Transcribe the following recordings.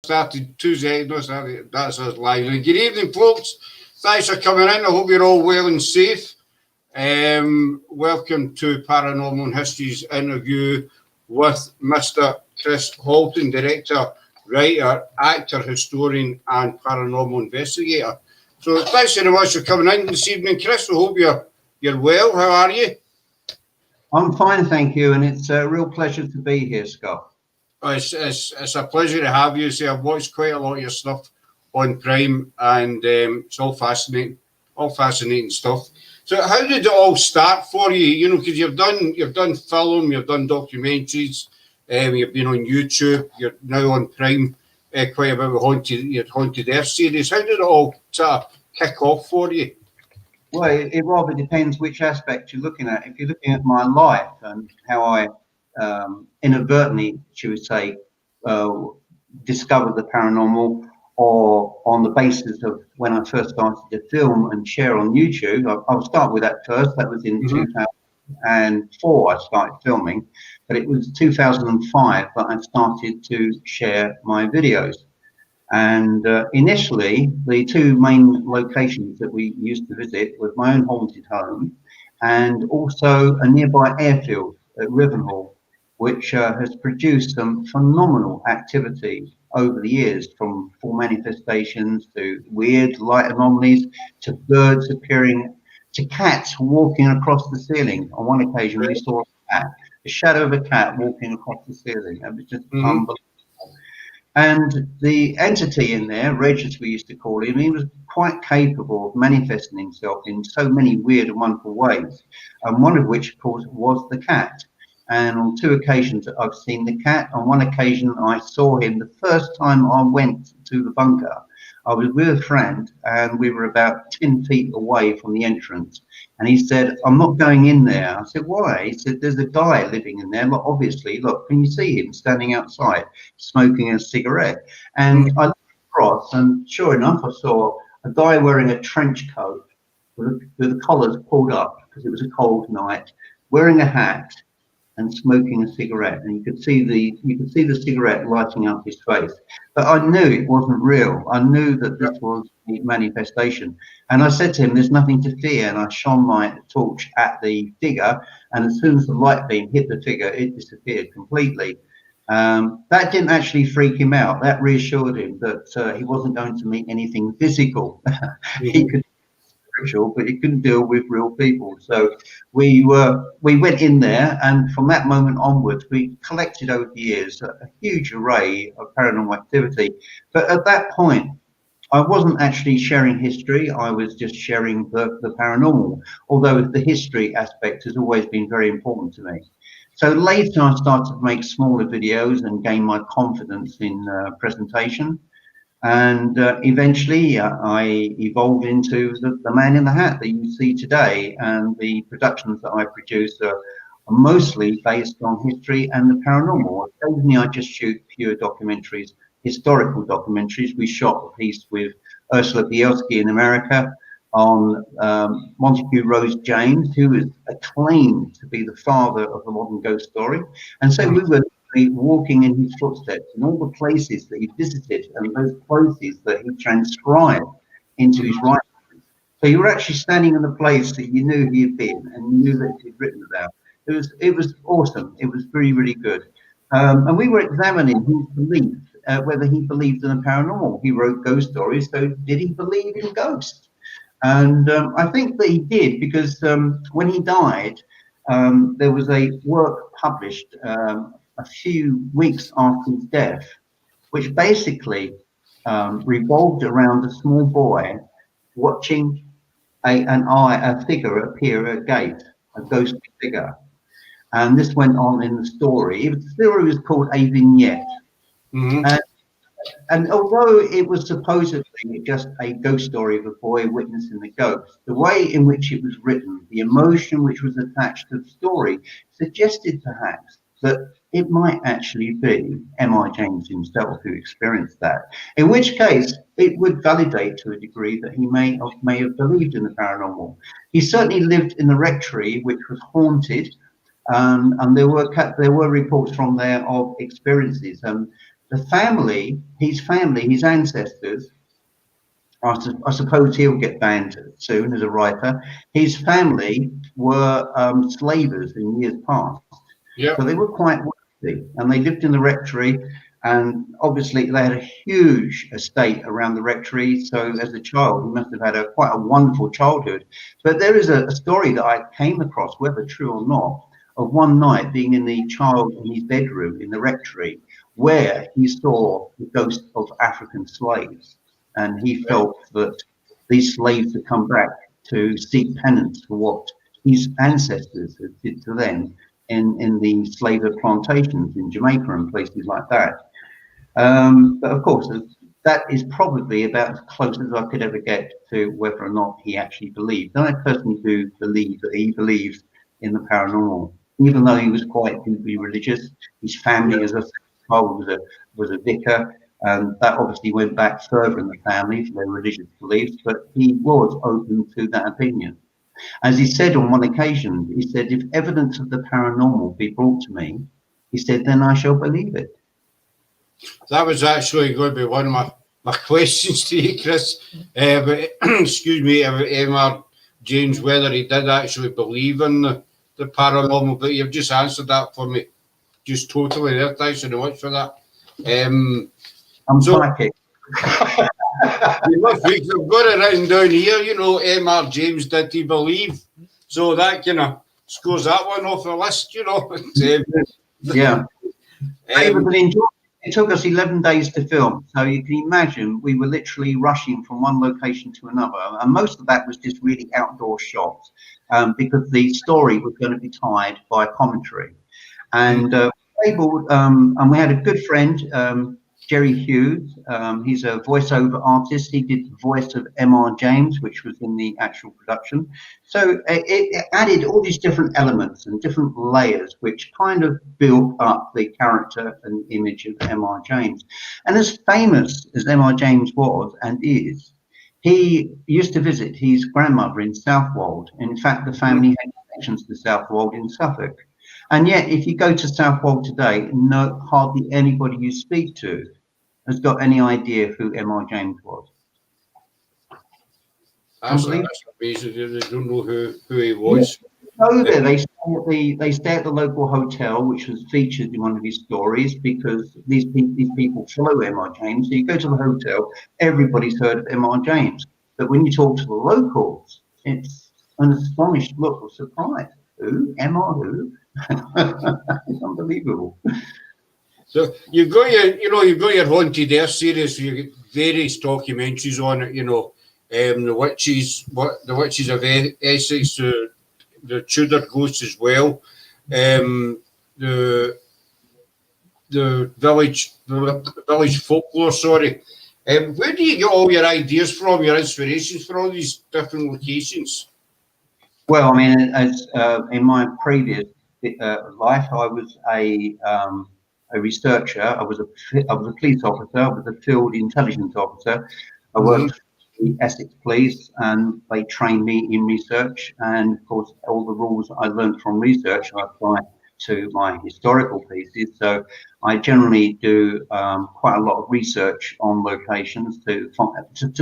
Started 2 seconds, no, sorry, that's us live. Good evening, folks. Thanks for coming in. I hope you're all well and safe. Welcome to Paranormal Histories interview with Mr. Chris Halton, director, writer, actor, historian, and paranormal investigator. So thanks very much for coming in this evening, Chris. I hope you're well. How are you? I'm fine, thank you, and it's a real pleasure to be here, Scott. It's a pleasure to have you. See, I've watched quite a lot of your stuff on Prime, and it's all fascinating stuff. So, how did it all start for you? You know, because you've done film, you've done documentaries, you've been on YouTube, you're now on Prime, quite a bit with your Haunted Earth series. How did it all sort of kick off for you? Well, it rather depends which aspect you're looking at. If you're looking at my life and how I inadvertently, should we say, discovered the paranormal, or on the basis of when I first started to film and share on YouTube, I'll start with that first. That was in 2004 I started filming, but it was 2005 that I started to share my videos. And initially, the two main locations that we used to visit was my own haunted home and also a nearby airfield at Rivenhall, which has produced some phenomenal activity over the years, from full manifestations to weird light anomalies to birds appearing to cats walking across the ceiling. On one occasion, we saw a shadow of a cat walking across the ceiling. It was just unbelievable. And the entity in there, Reg as we used to call him, he was quite capable of manifesting himself in so many weird and wonderful ways. And one of which, of course, was the cat. And on two occasions I've seen the cat. On one occasion I saw him the first time I went to the bunker. I was with a friend and we were about 10 feet away from the entrance. And he said, "I'm not going in there." I said, "Why?" He said, "There's a guy living in there. Look, obviously, look, can you see him standing outside smoking a cigarette?" And I looked across and sure enough, I saw a guy wearing a trench coat with the collars pulled up because it was a cold night, wearing a hat and smoking a cigarette, and you could see the cigarette lighting up his face. But I knew it wasn't real. I knew that this was a manifestation. And I said to him, "There's nothing to fear." And I shone my torch at the figure, and as soon as the light beam hit the figure, it disappeared completely. That didn't actually freak him out. That reassured him that he wasn't going to meet anything physical. He could but he couldn't deal with real people. So we went in there, and from that moment onwards we collected over the years a huge array of paranormal activity. But at that point I wasn't actually sharing history, I was just sharing the paranormal, although the history aspect has always been very important to me. So later I started to make smaller videos and gain my confidence in presentation. And eventually I evolved into the man in the hat that you see today, and the productions that I produce are mostly based on history and the paranormal. Occasionally I just shoot pure documentaries, historical documentaries. We shot a piece with Ursula Bielski in America on Montague Rose James, who is acclaimed to be the father of the modern ghost story. And so we were walking in his footsteps in all the places that he visited and those places that he transcribed into his writings. So you were actually standing in the place that you knew he had been and you knew that he'd written about. It was awesome. It was really, really good. And we were examining his belief, whether he believed in the paranormal. He wrote ghost stories, so did he believe in ghosts? And I think that he did, because when he died, there was a work published a few weeks after his death, which basically revolved around a small boy watching a figure appear at a gate, a ghostly figure. And this went on in the story. The story was called A Vignette. And although it was supposedly just a ghost story of a boy witnessing the ghost, the way in which it was written, the emotion which was attached to the story, suggested perhaps that it might actually be M.I. James himself who experienced that. In which case, it would validate to a degree that he may have believed in the paranormal. He certainly lived in the rectory, which was haunted, and there were reports from there of experiences. the family, his ancestors, I suppose he'll get banned soon as a writer. His family were slavers in years past. Yeah. So they were quite wealthy, and they lived in the rectory. And obviously, they had a huge estate around the rectory. So as a child, he must have had quite a wonderful childhood. But there is a story that I came across, whether true or not, of one night being in the child in his bedroom in the rectory, where he saw the ghost of African slaves, and he felt that these slaves had come back to seek penance for what his ancestors had did to them in the slaver plantations in Jamaica and places like that. But of course, that is probably about as close as I could ever get to whether or not he actually believed. And I personally do believe that he believes in the paranormal, even though he was quite deeply religious. His family, as I said, was a vicar, and that obviously went back further in the family for their religious beliefs. But he was open to that opinion. As he said on one occasion, he said, "If evidence of the paranormal be brought to me," he said, "then I shall believe it." That was actually going to be one of my questions to you, Chris. But, excuse me, Mr. James, whether he did actually believe in the paranormal, but you've just answered that for me. Just totally there. Thanks so much for that. I'm psychic. We've got it written down here, you know, Mr. James, did he believe? So that kind of scores that one off the list, you know. Yeah. It took us 11 days to film, so you can imagine we were literally rushing from one location to another, and most of that was just really outdoor shots, because the story was going to be tied by commentary. And and we had a good friend, Jerry Hughes. He's a voiceover artist. He did the voice of Mr. James, which was in the actual production. So it added all these different elements and different layers, which kind of built up the character and image of Mr. James. And as famous as Mr. James was and is, he used to visit his grandmother in Southwold. In fact, the family had connections to Southwold in Suffolk. And yet, if you go to Southwold today, hardly anybody you speak to has got any idea who Mr. James was. That's amazing. They don't know who he was. Go there. They stay at the local hotel, which was featured in one of his stories, because these people follow Mr. James. So you go to the hotel, everybody's heard of Mr. James. But when you talk to the locals, it's an astonished look of surprise. Who? Mr. Who? It's unbelievable. So you've got your Haunted Earth series. You get various documentaries on it. You know, the witches of Essex, the Tudor ghosts as well, the village folklore. Sorry, where do you get all your ideas from? Your inspirations for all these different locations? Well, I mean, as in my previous life, I was a researcher. I was a police officer. I was a field intelligence officer. I worked for the Essex Police, and they trained me in research. And of course, all the rules I learned from research I apply to my historical pieces. So I generally do quite a lot of research on locations to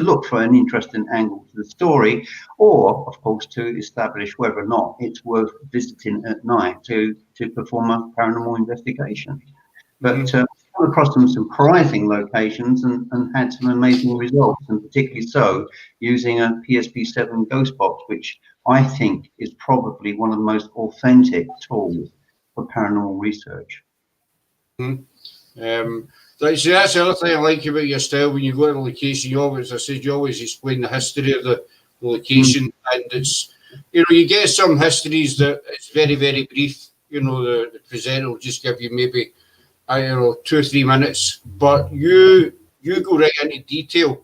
look for an interesting angle to the story, or of course to establish whether or not it's worth visiting at night to perform a paranormal investigation. But come across some surprising locations and had some amazing results, and particularly so using a PSP7 ghost box, which I think is probably one of the most authentic tools for paranormal research. That's the other thing I like about your style. When you go to the location, you always explain the history of the location, and it's, you know, you get some histories that it's very, very brief. You know, the presenter will just give you maybe 2 or 3 minutes, but you go right into detail.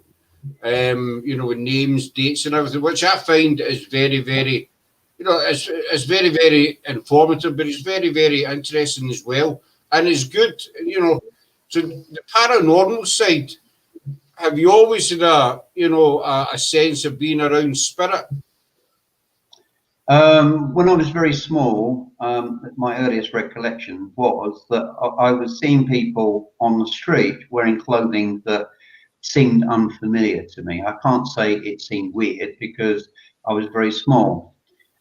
You know, with names, dates, and everything, which I find is very, very, you know, it's very, very informative, but it's very, very interesting as well, and it's good, you know. So the paranormal side, have you always had a sense of being around spirit? When I was very small, my earliest recollection was that I was seeing people on the street wearing clothing that seemed unfamiliar to me. I can't say it seemed weird because I was very small.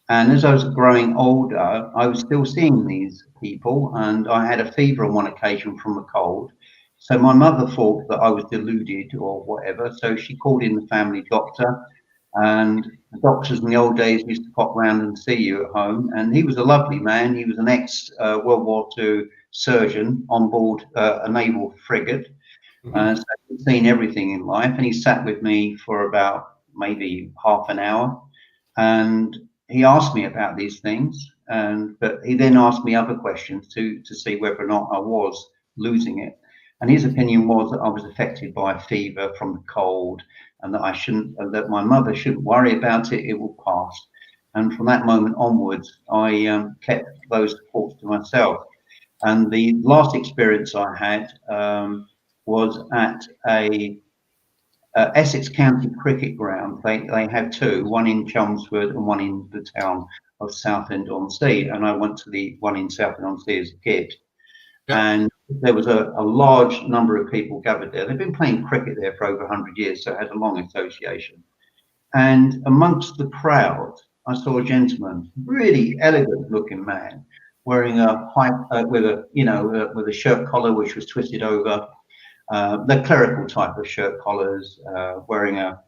And as I was growing older, I was still seeing these people, and I had a fever on one occasion from a cold. So my mother thought that I was deluded or whatever. So she called in the family doctor, and the doctors in the old days used to pop round and see you at home. And he was a lovely man. He was an ex World War II surgeon on board a naval frigate. So he'd seen everything in life, and he sat with me for about maybe half an hour, and he asked me about these things, and but he then asked me other questions to see whether or not I was losing it. And his opinion was that I was affected by a fever from the cold, and that I shouldn't, that my mother shouldn't worry about it; it will pass. And from that moment onwards, I kept those thoughts to myself. And the last experience I had was at a Essex County cricket ground. They have two, one in Chelmsford and one in the town of Southend-on-Sea. And I went to the one in Southend-on-Sea as a kid. Yep. And there was a large number of people gathered there. They've been playing cricket there for over 100 years, so it has a long association. And amongst the crowd, I saw a gentleman, really elegant-looking man, wearing a high with a shirt collar which was twisted over, the clerical type of shirt collars, wearing a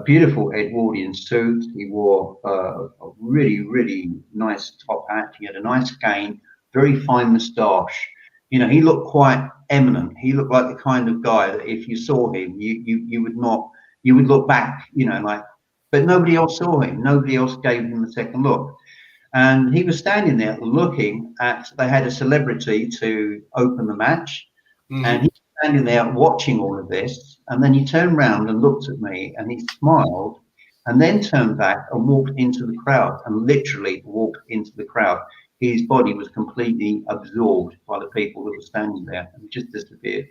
beautiful Edwardian suit. He wore a really nice top hat. He had a nice cane, very fine moustache. You know, he looked quite eminent. He looked like the kind of guy that if you saw him, you would not, you would look back, you know, like, but nobody else saw him. Nobody else gave him a second look. And he was standing there looking at, they had a celebrity to open the match. And he was standing there watching all of this. And then he turned around and looked at me and he smiled and then turned back and walked into the crowd and literally walked into the crowd. His body was completely absorbed by the people that were standing there and just disappeared.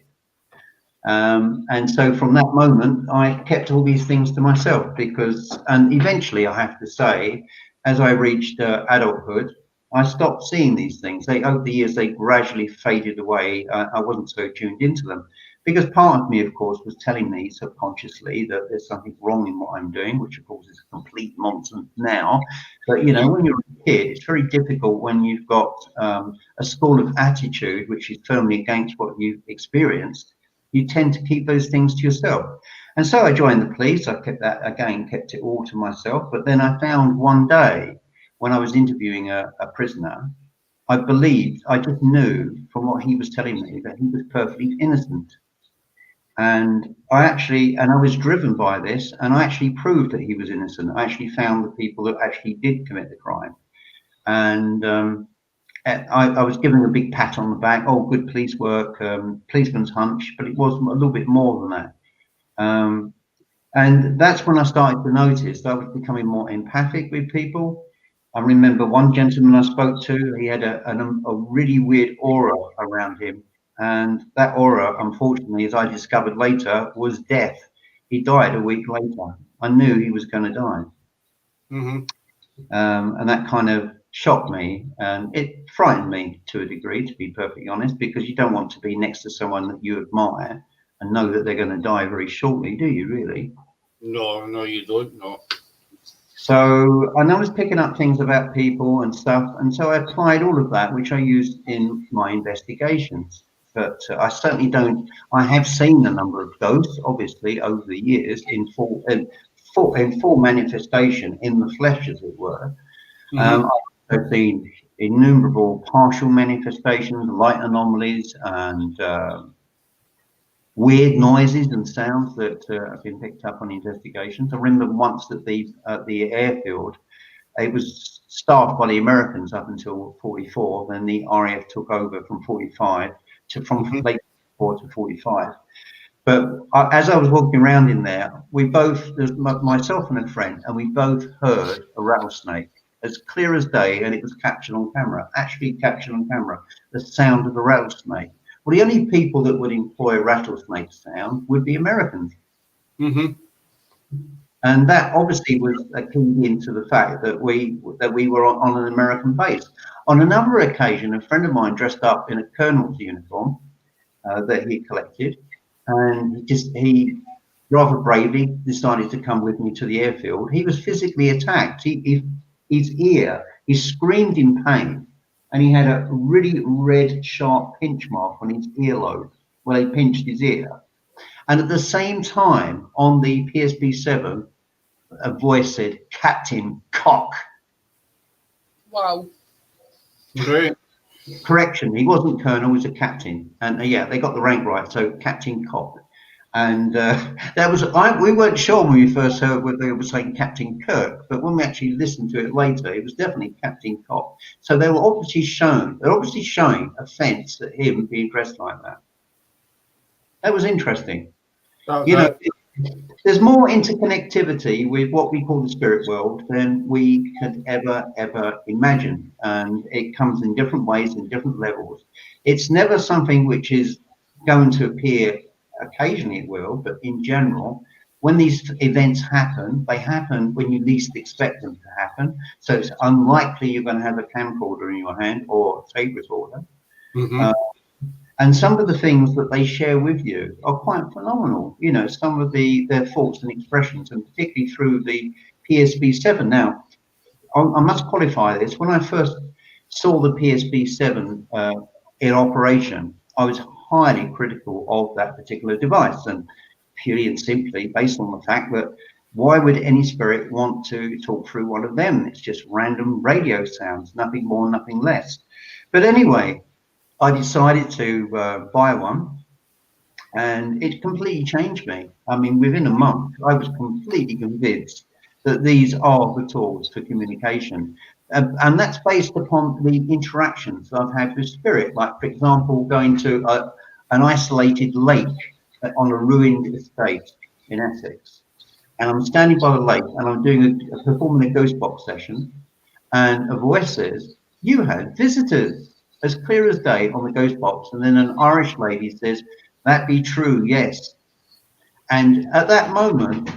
And so from that moment, I kept all these things to myself because, and eventually I have to say, as I reached adulthood, I stopped seeing these things. They, over the years, they gradually faded away. I wasn't so tuned into them because part of me, of course, was telling me subconsciously that there's something wrong in what I'm doing, which of course is complete nonsense now. But you know, when you're a kid, it's very difficult when you've got a school of attitude which is firmly against what you've experienced. You tend to keep those things to yourself. And so I joined the police. I kept that, again, kept it all to myself. But then I found one day when I was interviewing a prisoner, I believed, I just knew from what he was telling me that he was perfectly innocent. And I was driven by this, and I actually proved that he was innocent. I actually found the people that actually did commit the crime. And I was given a big pat on the back. Oh, good police work, policeman's hunch, but it was a little bit more than that. And that's when I started to notice that I was becoming more empathic with people. I remember one gentleman I spoke to, he had a really weird aura around him. And that aura, unfortunately, as I discovered later, was death. He died a week later. I knew he was going to die. And that kind of shocked me, and it frightened me to a degree, to be perfectly honest, because you don't want to be next to someone that you admire and know that they're going to die very shortly, do you really? No, you don't, no. So, and I was picking up things about people and stuff, and so I applied all of that, which I used in my investigations. But I certainly don't, I have seen a number of ghosts, obviously, over the years in full manifestation in the flesh, as it were. I've also seen innumerable partial manifestations, light anomalies, and weird noises and sounds that have been picked up on investigations. I remember once at the airfield, it was staffed by the Americans up until 44. Then the RAF took over from 45 from late 44 to 45. But as I was walking around in there, we both, there's myself and a friend, and we both heard a rattlesnake as clear as day, and it was captured on camera, actually captured on camera, the sound of a rattlesnake. Well, the only people that would employ a rattlesnake sound would be Americans. And that obviously was keyed into the fact that we were on an American base. On another occasion, a friend of mine dressed up in a colonel's uniform that he collected, and he rather bravely decided to come with me to the airfield. He was physically attacked. He screamed in pain, and he had a really red, sharp pinch mark on his earlobe where they pinched his ear. And at the same time, on the PSP-7, a voice said, "Captain Cock." Wow. Right. Correction, he wasn't colonel, he was a captain. And yeah, they got the rank right, so Captain Cock. And that was, we weren't sure when we first heard what they were saying Captain Kirk, but when we actually listened to it later, it was definitely Captain Cock. So they're obviously showing offence at him being dressed like that. That was interesting. You know, there's more interconnectivity with what we call the spirit world than we could ever imagine. And it comes in different ways, in different levels. It's never something which is going to appear. Occasionally it will, but in general, when these events happen, they happen when you least expect them to happen. So it's unlikely you're going to have a camcorder in your hand or a tape recorder. And some of the things that they share with you are quite phenomenal. You know, some of their thoughts and expressions, and particularly through the PSP-7. Now, I must qualify this. When I first saw the PSP-7 in operation, I was highly critical of that particular device, and purely and simply based on the fact that why would any spirit want to talk through one of them? It's just random radio sounds, nothing more, nothing less. But anyway, I decided to buy one, and it completely changed me. I mean, within a month, I was completely convinced that these are the tools for communication. And that's based upon the interactions I've had with spirit. Like, for example, going to an isolated lake on a ruined estate in Essex. And I'm standing by the lake and I'm performing a ghost box session. And a voice says, "You had visitors," as clear as day on the ghost box. And then an Irish lady says, "That be true, yes." And at that moment,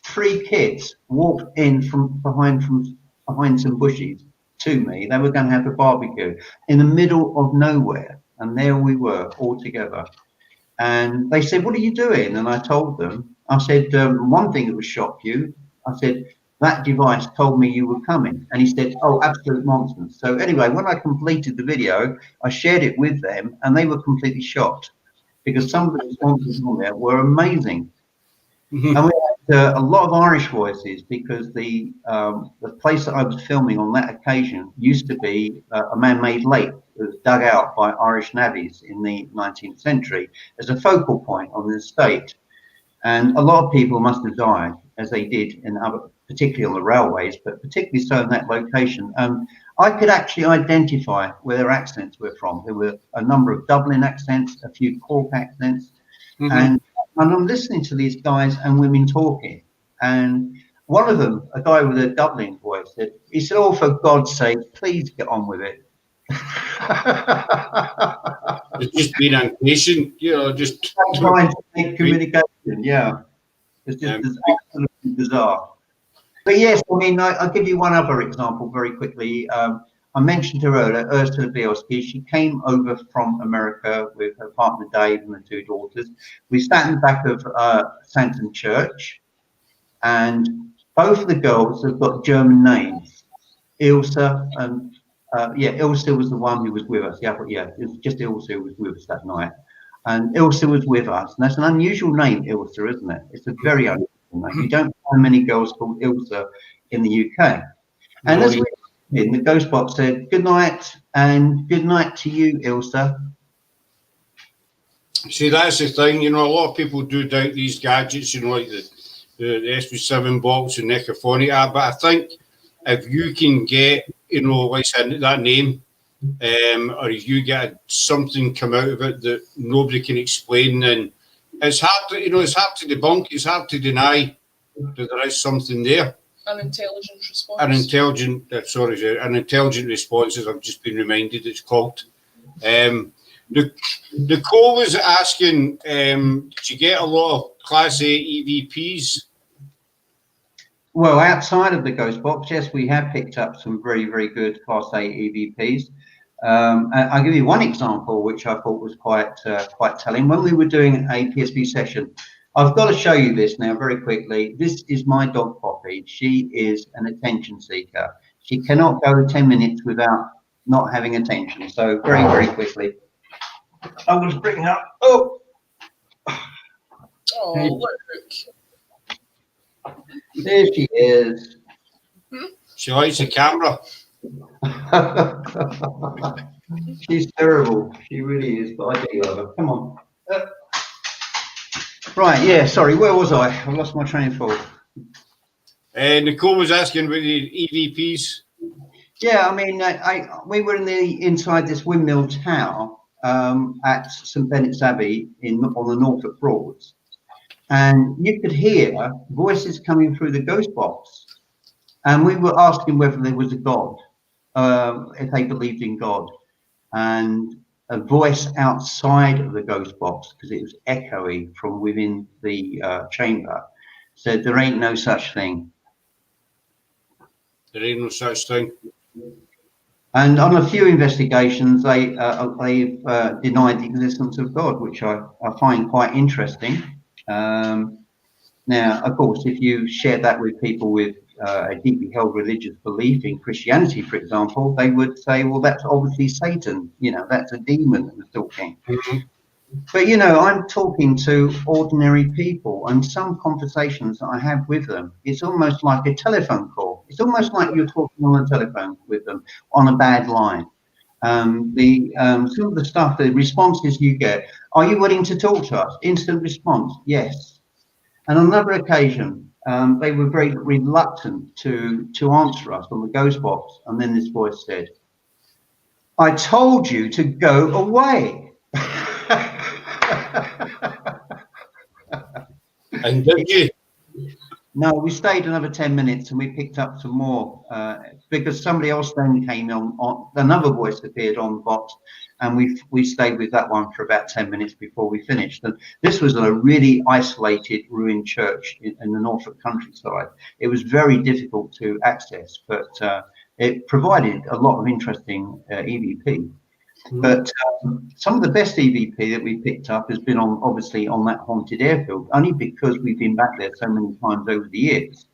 3 kids walked in from behind some bushes to me. They were going to have a barbecue in the middle of nowhere. And there we were all together. And they said, "What are you doing?" And I told them, I said, "One thing that would shock you," I said, "that device told me you were coming." And he said, "Oh, absolute nonsense." So anyway, when I completed the video, I shared it with them and they were completely shocked because some of the responses on there were amazing. And we had a lot of Irish voices because the place that I was filming on that occasion used to be a man-made lake that was dug out by Irish navvies in the 19th century as a focal point on the estate. And a lot of people must have died, as they did in other, particularly on the railways, but particularly so in that location. I could actually identify where their accents were from. There were a number of Dublin accents, a few Cork accents, and I'm listening to these guys and women talking. And one of them, a guy with a Dublin voice, he said, "Oh, for God's sake, please get on with it." It's just being impatient, you know, just trying to make communication. Yeah, it's just absolutely bizarre. But yes, I mean, I'll give you one other example very quickly. I mentioned her earlier, Ursula Bielski. She came over from America with her partner Dave and the 2 daughters. We sat in the back of Santon Church, and both of the girls have got German names. Ilsa and Ilsa was the one who was with us. Yeah, it was just Ilsa who was with us that night. And Ilsa was with us. And that's an unusual name, Ilsa, isn't it? It's a very unusual name. You don't find many girls called Ilsa in the UK. And as we were in, the ghost box said, "Good night," and "Good night to you, Ilsa." see, that's the thing, you know, a lot of people do doubt these gadgets, you know, like the SP7 box and Necrophonia, but I think if you can get, you know, like I said, that name, or if you get something come out of it that nobody can explain, then it's hard to, you know, it's hard to debunk, it's hard to deny that there is something there. An intelligent response. An intelligent response, as I've just been reminded it's called. Nicole was asking, did you get a lot of Class A EVPs? Well, outside of the ghost box, yes, we have picked up some very, very good Class A EVPs. I'll give you one example, which I thought was quite telling. When we were doing a PSP session, I've got to show you this now very quickly. This is my dog Poppy. She is an attention seeker. She cannot go 10 minutes without not having attention. So very, very quickly, I'm going to bring her up. Oh, Oh, look. there she is. She likes the camera. She's terrible. She really is, but I do love her. Come on. Right, yeah, sorry, where was I? I lost my train of thought. Nicole was asking about the EVPs. Yeah, I mean, we were inside this windmill tower at St Benet's Abbey on the Norfolk Broads, and you could hear voices coming through the ghost box, and we were asking whether there was a God, if they believed in God, and a voice outside of the ghost box, because it was echoey from within the chamber, said there ain't no such thing. There ain't no such thing. And on a few investigations, they've denied the existence of God, which I find quite interesting. Now, of course, if you share that with people with a deeply held religious belief in Christianity, for example, they would say, well, that's obviously Satan. You know, that's a demon that was talking. Mm-hmm. But, you know, I'm talking to ordinary people, and some conversations that I have with them, it's almost like a telephone call. It's almost like you're talking on a telephone with them on a bad line. Some of the stuff, the responses you get, are you willing to talk to us? Instant response, yes. And on another occasion, they were very reluctant to answer us on the ghost box. And then this voice said, I told you to go away. And did you? No, we stayed another 10 minutes and we picked up some more because somebody else then came on another voice appeared on the box, and we stayed with that one for about 10 minutes before we finished. And this was a really isolated ruined church in the Norfolk countryside. It was very difficult to access, but it provided a lot of interesting EVP. But some of the best EVP that we picked up has been obviously on that haunted airfield, only because we've been back there so many times over the years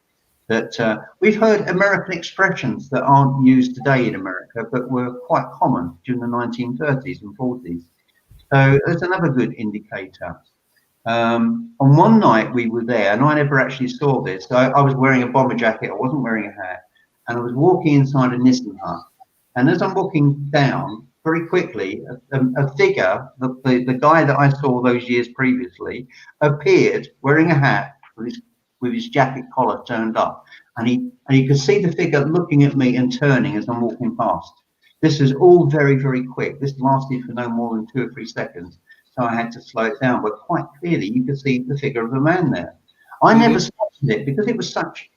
that we've heard American expressions that aren't used today in America, but were quite common during the 1930s and 40s. So that's another good indicator. On one night we were there, and I never actually saw this. So I was wearing a bomber jacket, I wasn't wearing a hat, and I was walking inside a Nissan hut. And as I'm walking down, very quickly, a figure, the guy that I saw those years previously, appeared wearing a hat with his jacket collar turned up, and you could see the figure looking at me and turning as I'm walking past. This was all very, very quick. This lasted for no more than 2 or 3 seconds, so I had to slow it down. But quite clearly, you could see the figure of a man there. I never spotted it because it was such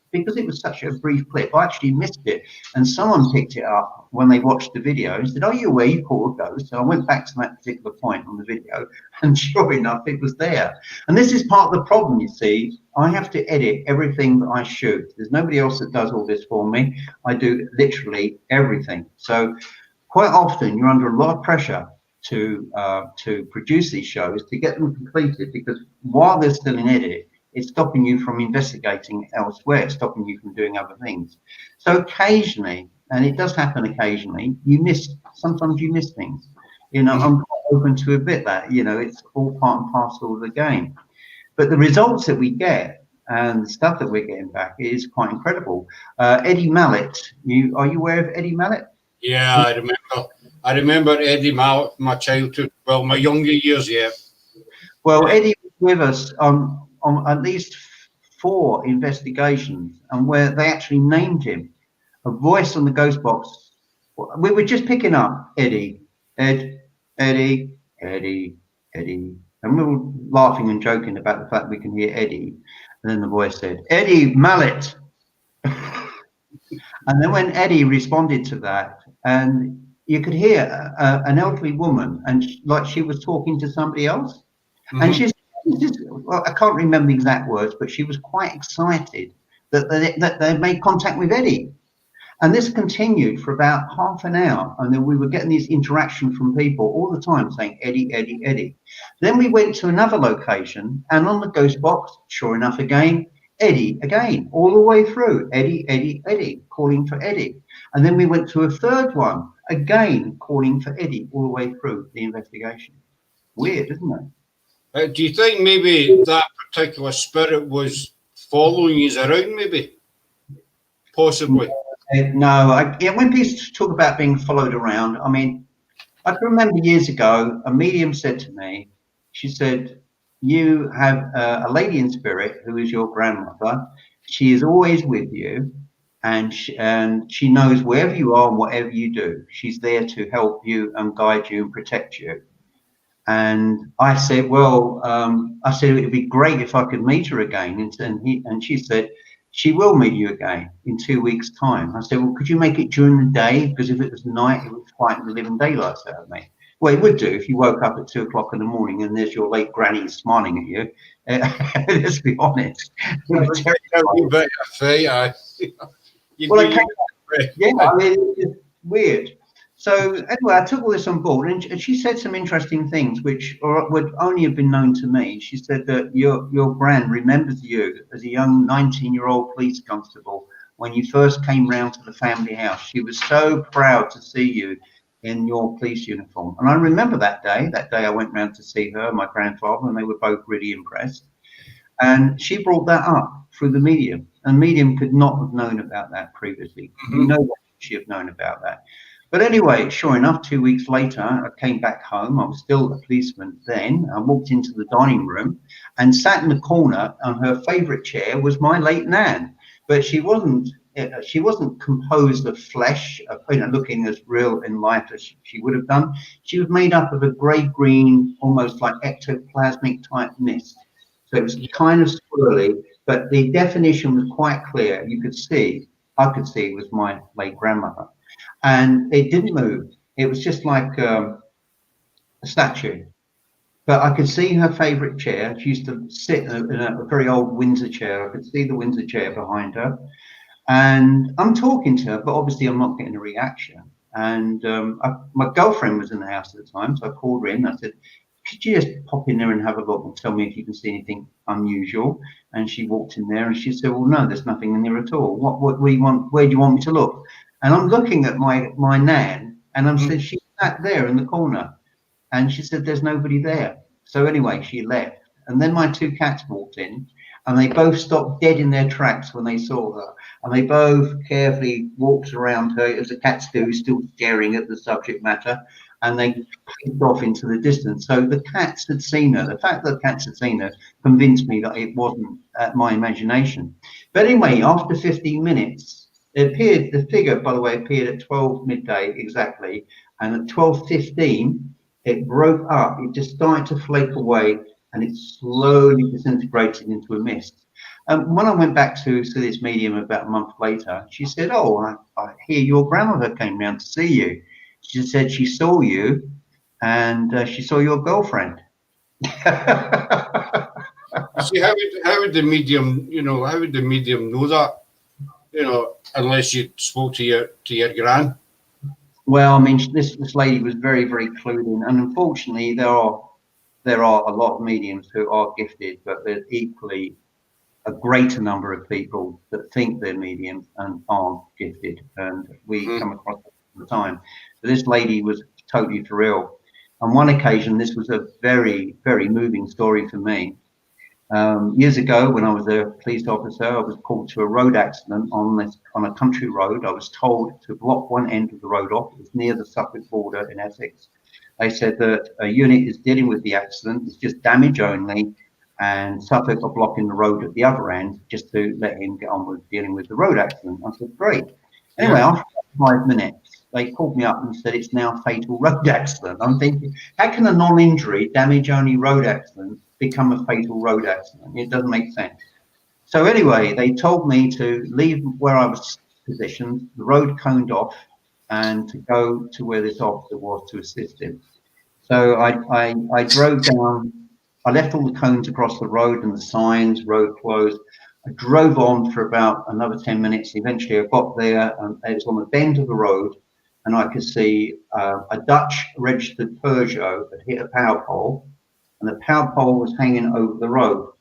a brief clip. I actually missed it, and someone picked it up when they watched the video and said, "Are you aware you caught a ghost?" So I went back to that particular point on the video, and sure enough, it was there. And this is part of the problem, you see. I have to edit everything that I shoot. There's nobody else that does all this for me. I do literally everything. So quite often you're under a lot of pressure to produce these shows, to get them completed, because while they're still in edit, it's stopping you from investigating elsewhere, stopping you from doing other things. So occasionally, and it does happen occasionally, sometimes you miss things. You know, I'm quite open to admit that, you know, it's all part and parcel of the game. But the results that we get and the stuff that we're getting back is quite incredible. Eddie Mallet, are you aware of Eddie Mallet? Yeah, I remember Eddie Mallet, my childhood, well, my younger years, yeah. Well, Eddie was with us on at least 4 investigations, and where they actually named him. A voice on the ghost box. We were just picking up Eddie, Eddie, Eddie. And we were laughing and joking about the fact we can hear Eddie. And then the voice said, Eddie Mallet. And then when Eddie responded to that, and you could hear an elderly woman, and like she was talking to somebody else. Mm-hmm. And she's, well, I can't remember the exact words, but she was quite excited that they made contact with Eddie. And this continued for about half an hour. And then we were getting this interaction from people all the time saying, Eddie, Eddie, Eddie. Then we went to another location, and on the ghost box, sure enough, again, Eddie, again, all the way through. Eddie, Eddie, Eddie, calling for Eddie. And then we went to a third one, again, calling for Eddie all the way through the investigation. Weird, isn't it? Do you think maybe that particular spirit was following you around, maybe? Possibly. No, when people talk about being followed around, I mean, I can remember years ago, a medium said to me, she said, you have a lady in spirit who is your grandmother. She is always with you, and she knows wherever you are and whatever you do. She's there to help you and guide you and protect you. And I said, well, it'd be great if I could meet her again. And she said, she will meet you again in 2 weeks' time. I said, well, could you make it during the day? Because if it was night, it would frighten the living daylights out of me. Well, it would do if you woke up at 2 o'clock in the morning and there's your late granny smiling at you. Let's be honest. Well, yeah, I mean, it's weird. So anyway, I took all this on board, and she said some interesting things which would only have been known to me. She said that your gran remembers you as a young 19-year-old police constable when you first came round to the family house. She was so proud to see you in your police uniform. And I remember that day. That day I went round to see her, my grandfather, and they were both really impressed. And she brought that up through the medium. And medium could not have known about that previously. Mm-hmm. No one should have known about that. But anyway, sure enough, 2 weeks later, I came back home. I was still a policeman then. I walked into the dining room and sat in the corner on her favourite chair was my late Nan. But she wasn't composed of flesh, looking as real in life as she would have done. She was made up of a grey-green, almost like ectoplasmic type mist. So it was kind of swirly, but the definition was quite clear. I could see it was my late grandmother. And it didn't move. It was just like a statue. But I could see her favourite chair. She used to sit in a very old Windsor chair. I could see the Windsor chair behind her. And I'm talking to her, but obviously I'm not getting a reaction. And my girlfriend was in the house at the time, so I called her in. I said, could you just pop in there and have a look and tell me if you can see anything unusual? And she walked in there and she said, well, no, there's nothing in there at all. What do you want? Where do you want me to look? And I'm looking at my Nan, and I'm saying, she sat there in the corner. And she said, there's nobody there. So anyway, she left. And then my two cats walked in, and they both stopped dead in their tracks when they saw her. And they both carefully walked around her, as the cats do, still staring at the subject matter. And they clicked off into the distance. So the cats had seen her. The fact that the cats had seen her convinced me that it wasn't my imagination. But anyway, after 15 minutes, it appeared, the figure, by the way, appeared at 12 midday exactly. And at 12:15, it broke up. It just started to flake away, and it slowly disintegrated into a mist. When I went back to see this medium about a month later, she said, oh, I hear your grandmother came round to see you. She said she saw you, and she saw your girlfriend. See, how would the medium, how would the medium know that? Unless you spoke to your gran. Well, I mean, this lady was very, very clued in, and unfortunately, there are a lot of mediums who are gifted, but there's equally a greater number of people that think they're mediums and aren't gifted, and we come across it all the time. But this lady was totally for real. On one occasion, this was a very, very moving story for me. Years ago, when I was a police officer, I was called to a road accident on a country road. I was told to block one end of the road off. It was near the Suffolk border in Essex. They said that a unit is dealing with the accident. It's just damage only, and Suffolk are blocking the road at the other end just to let him get on with dealing with the road accident. I said, great. Anyway, after 5 minutes, they called me up and said it's now a fatal road accident. I'm thinking, how can a non-injury, damage-only road accident become a fatal road accident? It doesn't make sense. So anyway, they told me to leave where I was positioned, the road coned off, and to go to where this officer was to assist him. So I drove down. I left all the cones across the road and the signs, road closed. I drove on for about another 10 minutes. Eventually I got there and it was on the bend of the road, and I could see a Dutch registered Peugeot had hit a power pole, and the power pole was hanging over the road,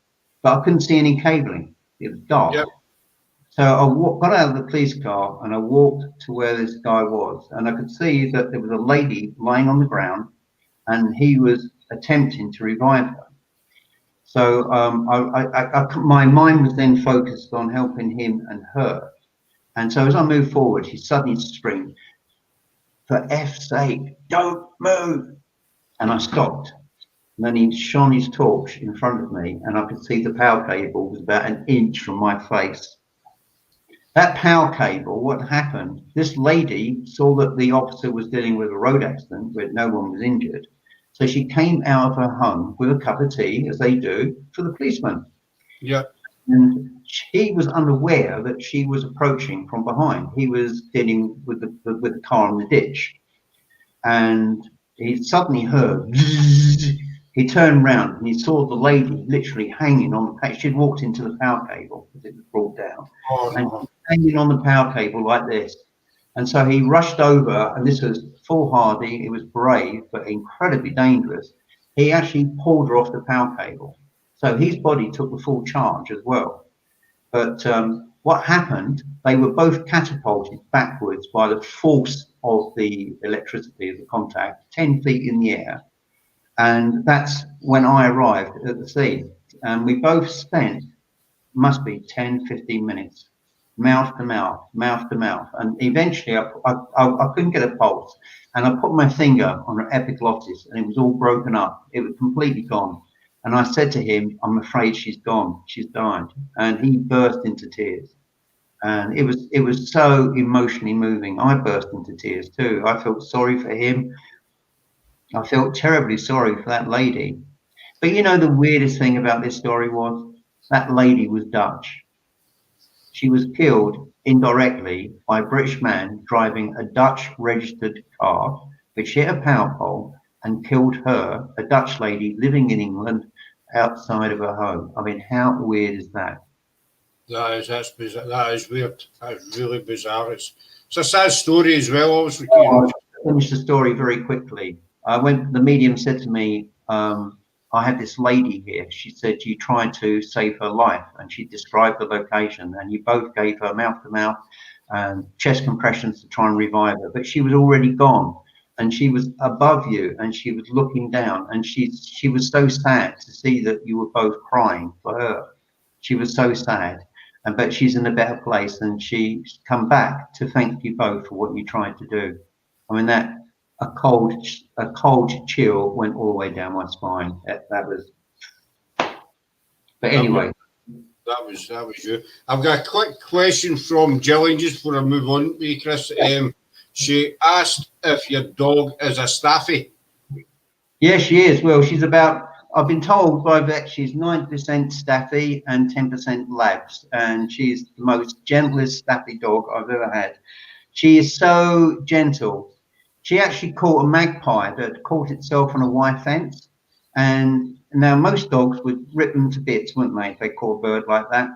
but I couldn't see any cabling. It was dark. Yep. So I got out of the police car and I walked to where this guy was, and I could see that there was a lady lying on the ground and he was attempting to revive her. So my mind was then focused on helping him and her. And so as I moved forward, he suddenly screamed, "For F's sake, don't move." And I stopped. And then he shone his torch in front of me, and I could see the power cable was about an inch from my face. That power cable, what happened, this lady saw that the officer was dealing with a road accident where no one was injured. So she came out of her home with a cup of tea, as they do, for the policeman. Yeah. And he was unaware that she was approaching from behind. He was dealing with the car in the ditch. And he suddenly heard, he turned round and he saw the lady literally hanging on the, she'd walked into the power cable because it was brought down. Oh, And no. hanging on the power cable like this. And so he rushed over, and this was foolhardy, it was brave, but incredibly dangerous. He actually pulled her off the power cable. So his body took the full charge as well. But what happened, they were both catapulted backwards by the force of the electricity of the contact, 10 feet in the air. And that's when I arrived at the scene. And we both spent, must be 10, 15 minutes, mouth to mouth, mouth to mouth. And eventually I couldn't get a pulse. And I put my finger on her epiglottis and it was all broken up. It was completely gone. And I said to him, "I'm afraid she's gone. She's died." And he burst into tears. And it was so emotionally moving. I burst into tears too. I felt sorry for him. I felt terribly sorry for that lady. But you know, the weirdest thing about this story was that lady was Dutch. She was killed indirectly by a British man driving a Dutch registered car, which hit a power pole and killed her, a Dutch lady living in England, outside of her home. I mean, how weird is that? That's bizarre. That is weird. That's really bizarre. It's a sad story as well, obviously. I'll finish the story very quickly. The medium said to me, "I have this lady here." She said, "You tried to save her life," and she described the location, and you both gave her mouth to mouth and chest compressions to try and revive her, but she was already gone. And she was above you and she was looking down, and she was so sad to see that you were both crying for her. She was so sad, but she's in a better place, and she's come back to thank you both for what you tried to do. I mean, that a cold chill went all the way down my spine. That was. But anyway, that was you. I've got a quick question from Jillian just before I move on to you, Chris. She asked if your dog is a staffy. Yeah, she is. Well, she's about, I've been told by vets she's 90% staffy and 10% labs, and she's the most gentlest staffy dog I've ever had. She is so gentle. She actually caught a magpie that caught itself on a wire fence, and now most dogs would rip them to bits, wouldn't they, if they caught a bird like that?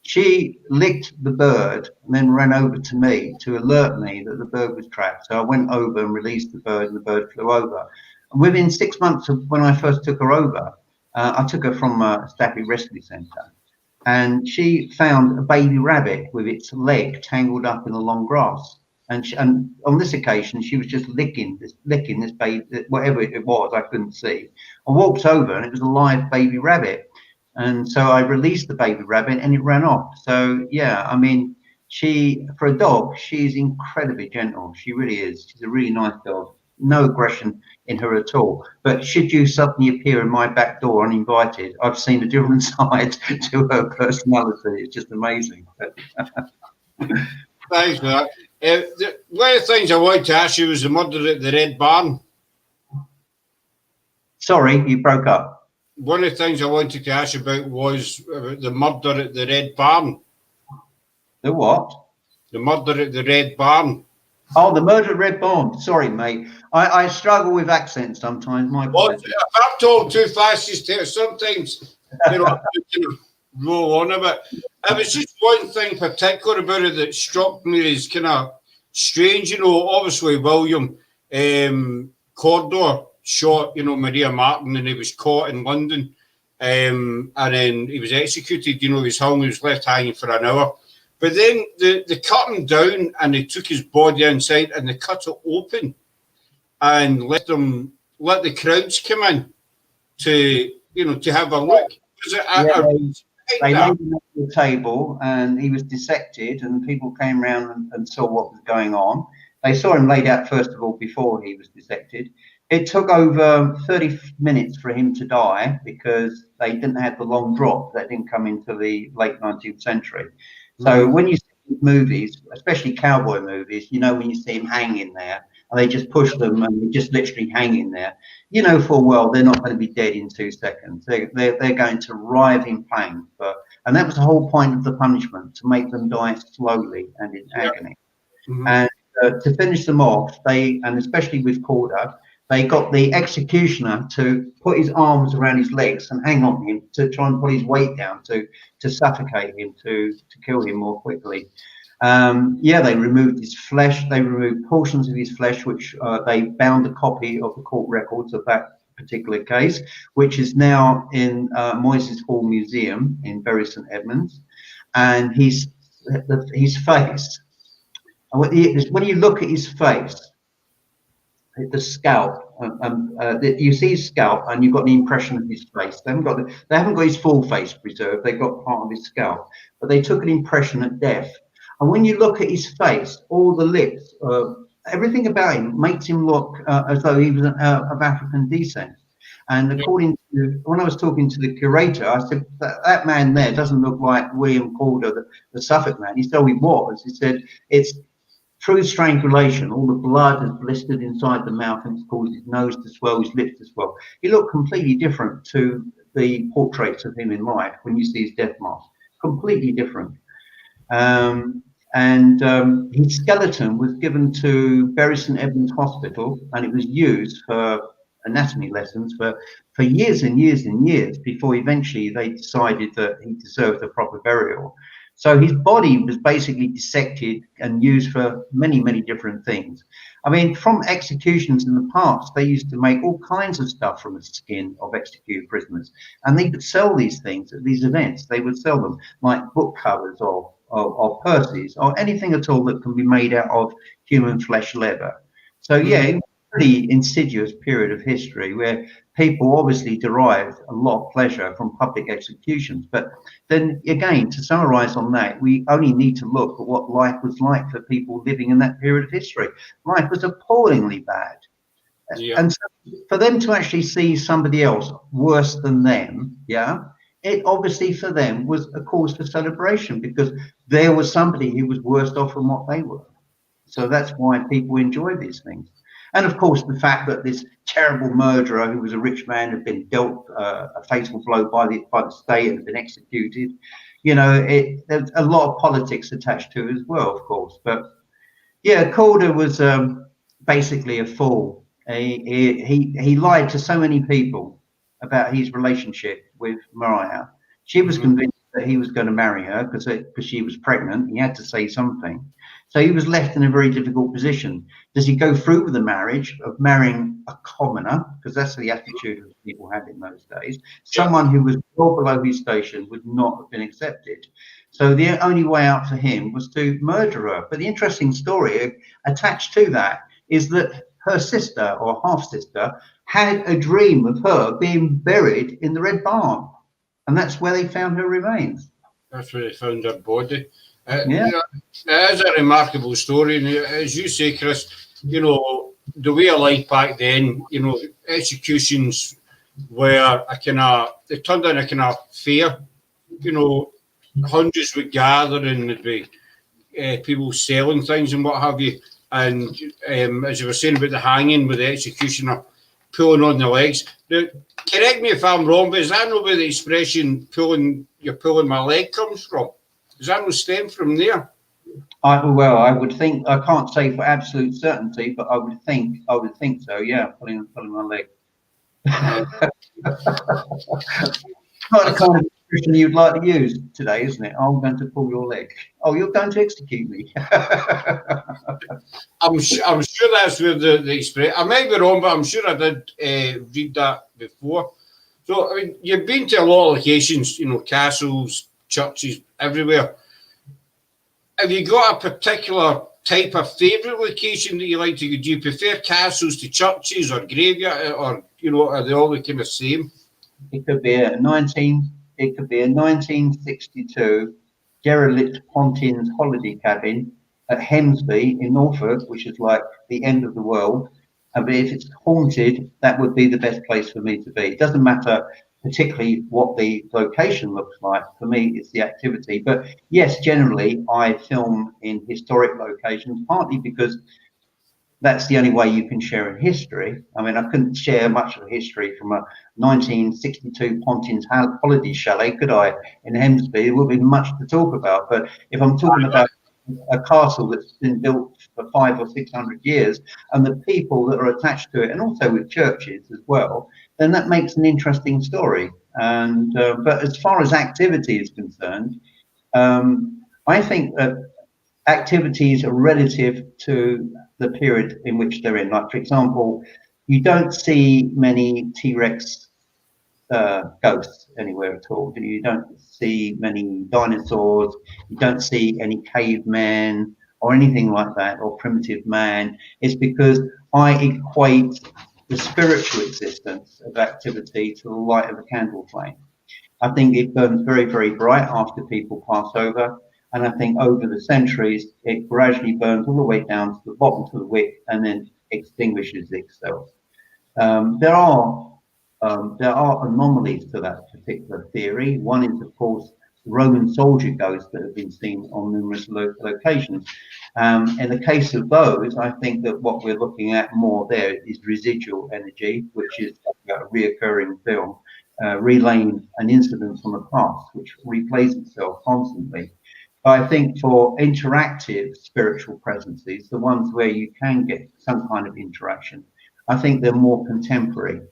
She licked the bird and then ran over to me to alert me that the bird was trapped. So I went over and released the bird, and the bird flew over. And within 6 months of when I first took her over, I took her from a staffy rescue centre, and she found a baby rabbit with its leg tangled up in the long grass. And on this occasion, she was just licking this baby, whatever it was, I couldn't see. I walked over and it was a live baby rabbit. And so I released the baby rabbit and it ran off. So yeah, I mean, for a dog, she's incredibly gentle. She really is. She's a really nice dog. No aggression in her at all. But should you suddenly appear in my back door uninvited, I've seen a different side to her personality. It's just amazing. Thanks for that. One of the things I wanted to ask you was the murder at the Red Barn. Sorry, you broke up. One of the things I wanted to ask you about was the murder at the Red Barn. The what? The murder at the Red Barn. Oh, the murder at Red Barn. Sorry, mate. I struggle with accents sometimes. My apologies. If I'm talking too fast, sometimes roll on a bit. It was just one thing particular about it that struck me as kind of strange. You know, obviously William Cordor shot, you know, Maria Martin, and he was caught in London, and then he was executed. You know, he was hung, he was left hanging for an hour. But then they cut him down and they took his body inside and they cut it open and let the crowds come in to, you know, to have a look. Was it they laid him on the table and he was dissected and people came around and saw what was going on. They saw him laid out first of all before he was dissected. It took over 30 minutes for him to die because they didn't have the long drop that didn't come into the late 19th century. So when you see movies, especially cowboy movies, you know, when you see him hanging there and they just push them and they just literally hanging there, you know full well they're not going to be dead in 2 seconds. They're going to writhe in pain. And that was the whole point of the punishment, to make them die slowly and in agony. And to finish them off, and especially with Corder, they got the executioner to put his arms around his legs and hang on him to try and put his weight down to suffocate him, to kill him more quickly. They removed his flesh. They removed portions of his flesh, which they bound a copy of the court records of that particular case, which is now in Moyses Hall Museum in Bury St Edmunds. And his face, when you look at his face, the scalp, you see his scalp, and you've got the impression of his face. They haven't got his full face preserved. They've got part of his scalp, but they took an impression at death. And when you look at his face, all the lips, everything about him makes him look as though he was of African descent. And according to, when I was talking to the curator, I said, that man there doesn't look like William Calder, the Suffolk man. He said, oh, he was. He said, it's through strangulation, all the blood has blistered inside the mouth and it's caused his nose to swell, his lips to swell. He looked completely different to the portraits of him in life when you see his death mask. Completely different. His skeleton was given to Bury St Edmunds Hospital, and it was used for anatomy lessons for years and years and years before eventually they decided that he deserved a proper burial. So his body was basically dissected and used for many, many different things. I mean, from executions in the past, they used to make all kinds of stuff from the skin of executed prisoners, and they could sell these things at these events. They would sell them like book covers or purses or anything at all that can be made out of human flesh leather. So yeah, it was a pretty insidious period of history where people obviously derived a lot of pleasure from public executions. But then again, to summarize on that, we only need to look at what life was like for people living in that period of history. Life was appallingly bad. Yeah. And so for them to actually see somebody else worse than them, it obviously for them was a cause for celebration, because there was somebody who was worse off than what they were. So that's why people enjoy these things. And of course, the fact that this terrible murderer, who was a rich man, had been dealt a fatal blow by the state and had been executed. You know, there's a lot of politics attached to it as well, of course. But yeah, Calder was basically a fool. He lied to so many people about his relationship with Mariah. She was convinced that he was going to marry her because she was pregnant. He had to say something. So he was left in a very difficult position. Does he go through with the marriage of marrying a commoner? Because that's the attitude that people had in those days. Someone who was well below his station would not have been accepted. So the only way out for him was to murder her. But the interesting story attached to that is that her sister or half-sister had a dream of her being buried in the Red Barn. And that's where they found her remains. That's where they found her body. You know, it is a remarkable story. And as you say, Chris, you know, the way of life back then, you know, executions were they turned in a kind of fair. You know, hundreds would gather and there'd be people selling things and what have you. And as you were saying about the hanging with the executioner pulling on the legs. Now, correct me if I'm wrong, but is that not where the expression "you're pulling my leg" comes from? Does that not stem from there? I would think, I can't say for absolute certainty, but I would think so. Yeah, pulling my leg. Not a kind of expression you'd like to use today, isn't it? I'm going to pull your leg. Oh, you're going to execute me. I'm sure that's where the expression. I might be wrong, but I'm sure I did read that before. So I mean, you've been to a lot of locations, you know, castles, churches, everywhere. Have you got a particular type of favourite location that you like to go? Do you prefer castles to churches or graveyard, or you know, are they all the kind of same? It could be a 1962 derelict Pontins holiday cabin at Hemsby in Norfolk, which is like the end of the world. But if it's haunted, that would be the best place for me to be. It doesn't matter particularly what the location looks like. For me, it's the activity. But yes, generally, I film in historic locations, partly because that's the only way you can share a history. I mean, I couldn't share much of a history from a 1962 Pontins holiday chalet, could I, in Hemsby? There would be much to talk about. But if I'm talking about a castle that's been built for 500 or 600 years and the people that are attached to it, and also with churches as well, then that makes an interesting story. And but as far as activity is concerned, I think that activities are relative to the period in which they're in. Like, for example, you don't see many T-Rex ghosts anywhere at all. You don't see many dinosaurs. You don't see any cavemen or anything like that, or primitive man. It's because I equate the spiritual existence of activity to the light of a candle flame. I think it burns very, very bright after people pass over. And I think over the centuries, it gradually burns all the way down to the bottom of the wick and then extinguishes itself. There are anomalies to that particular theory. One is, of course, Roman soldier ghosts that have been seen on numerous locations. In the case of those, I think that what we're looking at more there is residual energy, which is a reoccurring film, relaying an incident from the past, which replays itself constantly. But I think for interactive spiritual presences, the ones where you can get some kind of interaction, I think they're more contemporary.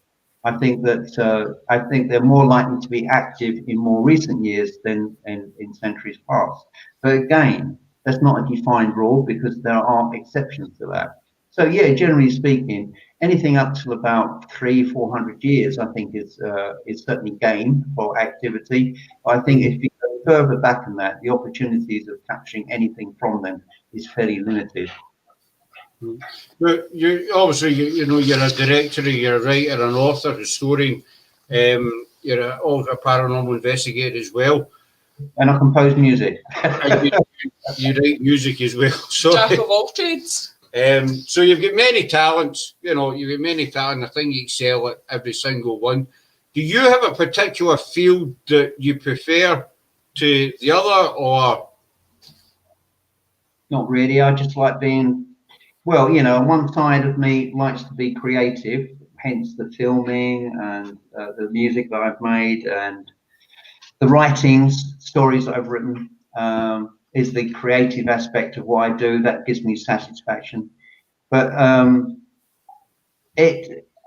I think they're more likely to be active in more recent years than in centuries past. But again, that's not a defined rule because there are exceptions to that. So yeah, generally speaking, anything up to about 300-400 years, I think is certainly game for activity. I think if you go further back than that, the opportunities of capturing anything from them is fairly limited. But you obviously, you know, you're a director, you're a writer, an author, historian. You're also a paranormal investigator as well. And I compose music. You write music as well. So, Jack of all trades. so you've got many talents. You know, you've got many talents. I think you excel at every single one. Do you have a particular field that you prefer to the other, or? Not really. I just like being, well, you know, one side of me likes to be creative, hence the filming and the music that I've made and the writings, stories that I've written, is the creative aspect of what I do. That gives me satisfaction. But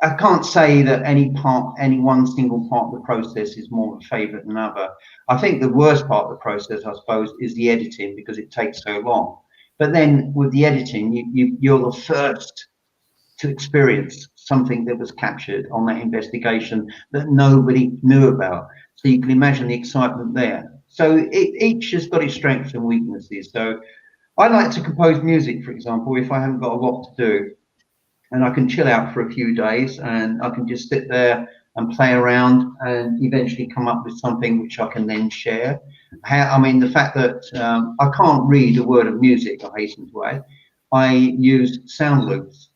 I can't say that any one single part of the process is more of a favourite than other. I think the worst part of the process, I suppose, is the editing because it takes so long. But then with the editing, you're the first to experience something that was captured on that investigation that nobody knew about. So you can imagine the excitement there. So each has got its strengths and weaknesses. So I like to compose music, for example, if I haven't got a lot to do, and I can chill out for a few days and I can just sit there and play around and eventually come up with something which I can then share. I mean, the fact that I can't read a word of music, I hasten to add, I use sound loops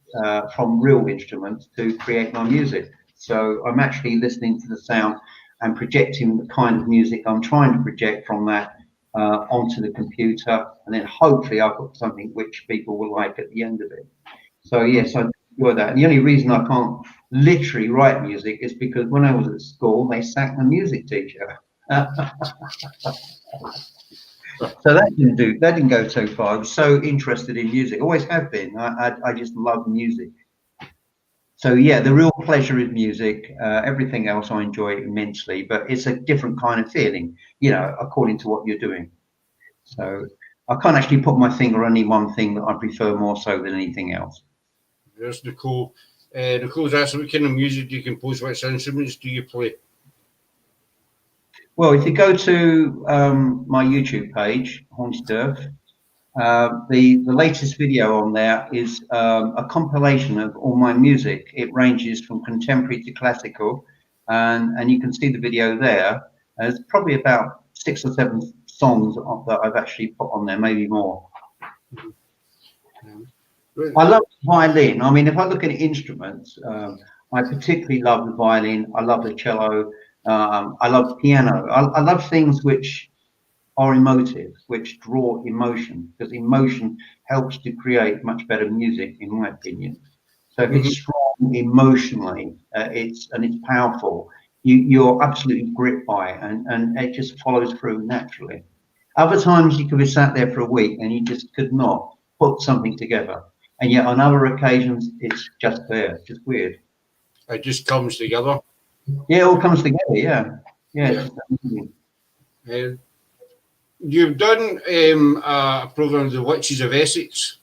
from real instruments to create my music. So I'm actually listening to the sound and projecting the kind of music I'm trying to project from that onto the computer, and then hopefully I've got something which people will like at the end of it. So yes, I enjoy that. And the only reason I can't literally write music is because when I was at school, they sacked the music teacher. So that didn't go so far. I was so interested in music, always have been. I just love music. So yeah, the real pleasure is music. Everything else I enjoy immensely, but it's a different kind of feeling, you know, according to what you're doing. So I can't actually put my finger on any one thing that I prefer more so than anything else. There's Nicole. Nicole's asking what kind of music do you compose? What instruments do you play? Well, if you go to my YouTube page, Haunted Earth, the latest video on there is a compilation of all my music. It ranges from contemporary to classical, and you can see the video there. There's probably about 6 or 7 songs that I've actually put on there, maybe more. I love the violin. I mean, if I look at instruments, I particularly love the violin. I love the cello. I love piano. I love things which are emotive, which draw emotion, because emotion helps to create much better music, in my opinion. So if it's strong emotionally, it's powerful, you're absolutely gripped by it, and it just follows through naturally. Other times you could be sat there for a week and you just could not put something together, and yet on other occasions it's just there. It's just weird. It just comes together. Yeah, it all comes together. Yeah. It's just amazing. You've done a program, The Witches of Essex.